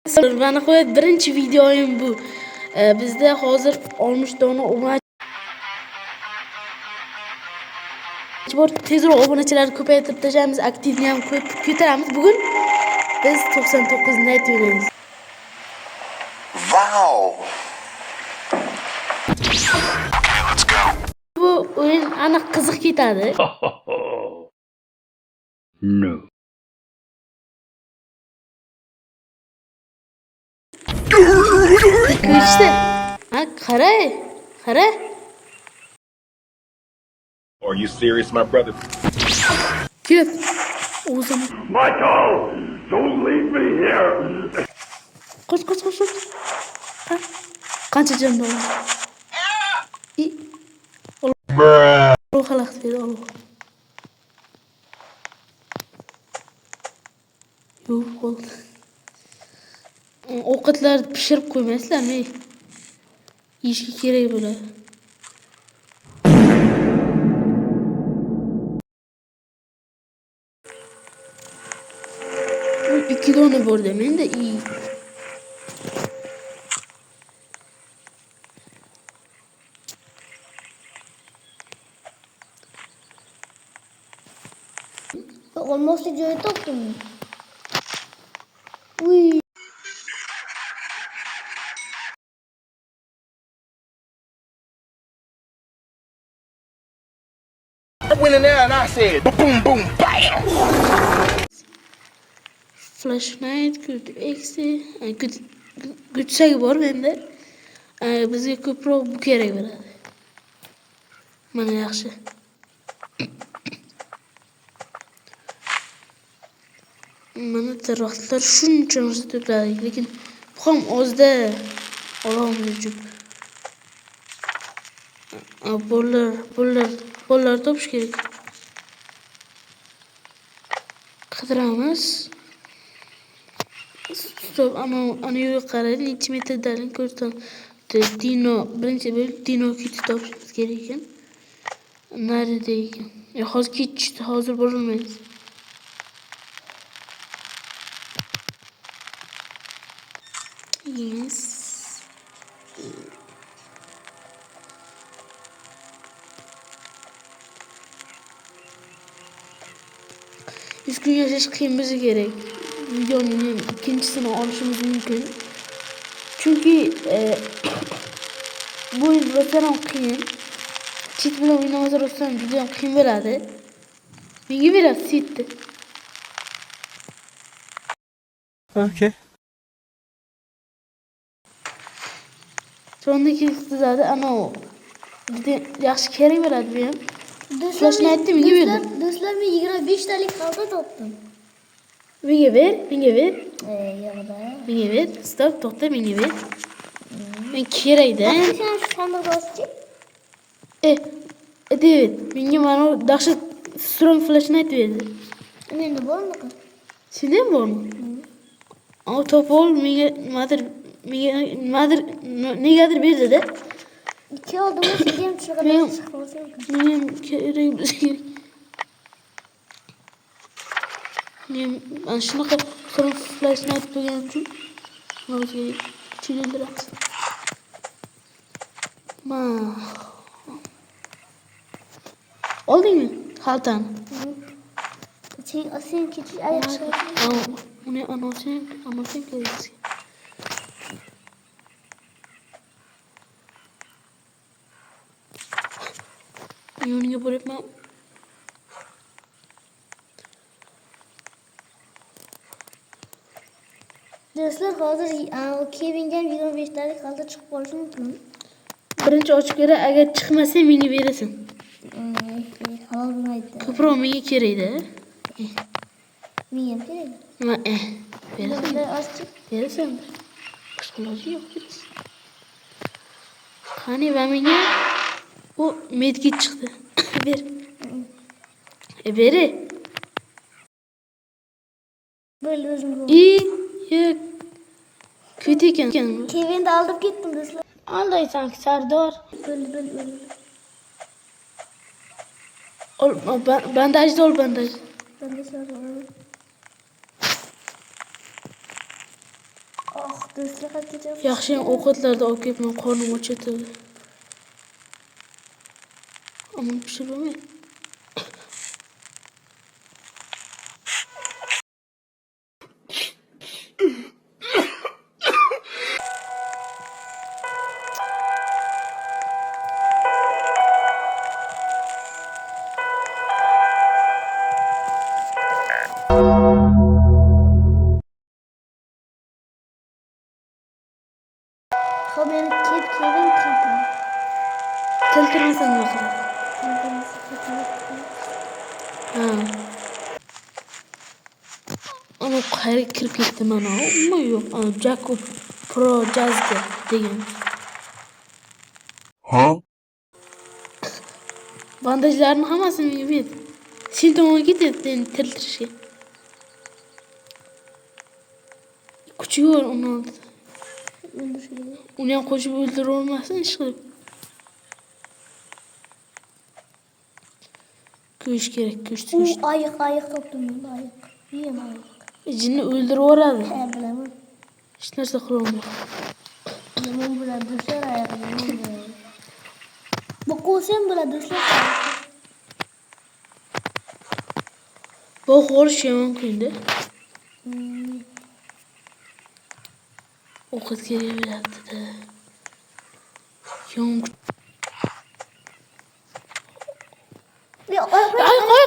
Bana qo'yib birinchi videoyim bu. Bizda hozir 60 dona majbur tezroq obunachilarni ko'paytirib tashlaymiz, aktivni ham ko'taramiz. Bugun biz 99 net o'ynaymiz. Wow. Bu o'yin aniq qiziq ketadi. No. Ko'rishdi. Ha, qara. Are you serious, my brother? Kelib. O'zim. Michael, don't leave me here. Qoch. Qancha jon bor? Bruh. Alloh xalaqit berdi, Alloh. Yo'q, bo'ldi. Ovqatlarni pishirib qo'ymaysizlarmi? Yeyishga kerak bo'ladi. Bu 2 dona bordi menda iyi. Olmazsa joy toptum. Uy. I went in there and I said, boom, boom, bam. Flashlight, good eksi, güçsek bor menda. Bizga ko'proq bu kerak bo'ladi. Mana yaxshi. Mana taraftar shuncha narsa to'pladik, lekin bu ham ozda olamiz jup. Bollar topish kerak. Qidiramiz. Stop, ana yo'q qaraylik, necha metrdan ko'rsam. Dino, birinchi bo'lib Dino kiti topishimiz kerak ekan. Nerede ekan? Hozir ketishdi, hozir borolmaymiz. Yes. Gün yaşaş kıyımızı gerek. Videonun ikincisini alışımız mümkün. Çünkü bu yıl veteran kıyım. Çift bile oynamazlar olsam videom kıyım veradi. Menga biraz sitti. Okay. Sondaki zaten ana o. Yaxshi kerak beradi bu ham. Flashlightni menga berdi. Do'stlar, men 25 talik xalta topdim. Menga ver. Yo'qda. Menga ver. Stop, to'xta, menga ver. Men kerakda. Sen şu sandığı açıp. Evet. Menga mana dahshat strong flashlight berdi. Menda bormi? Senda ham bormi? Ama top ol menga negadir berdi-da. 2 oldu mu sizga shu qadar chiqmasa ekan. Men ham kerak. Men ana shunaqa strong flashlight bo'lgani uchun o'zga chilindiramiz. Oldingmi xaltani? Sen ketish ayaqcha. Uni anosang kerak. Yoniga boribman. Do'stlar, hozir Kevinga 25 talik xalta chiqib qolishi mumkin. Birinchi ochib ko'ra, agar chiqmasa menga berasan. Halol bo'lmaydi. Ko'proq menga kerak-da. Men ham kerak. Berasan. Ochib. Berasan. Boshqa iloji yo'q, berasan. Qani va menga u medkit chiqdi. Ber. Beri. Böyle o'zim. Yo'q. Kötü ekan. Kevinni olib ketdim do'stlar. Aldaysan Sardor. Böyle. Ol, bandajni ol, bandaj. Ben de Sardor. do'stlik qilib ketyapsiz. Yaxshiyam ovqatlarda olib kelibman, qornim ochadi. Ammo pishirib bo'lmaydi. Xo'p, meni Kevin tildim. Keltirmasam nima qiladi? Ha. Ana qayerga kirib ketdi mana? Umuman yo'q. Ana Jacob Pro Jazzga degan. Huh? Bandajlarni hammasini menga berdi. Sen tomonga ketyapti endi keltirishga. Kuchi yo'q uni oldida. Uni ham qo'shib o'ldiravermasin ish qilib. Go'sht kerak, go'sht. Ayiq topdim men, ayiq. Yem ayiq. Jinni o'ldiraveradi. Ha, bilaman. Hech narsa qila olmaydi. Limon bilan do'stlar ayiqni. Bu qo'sam bilan do'stlar. Bu xo'rish yomon kunda. Ovqat kelaveradida. Yomon. Ya, Ay,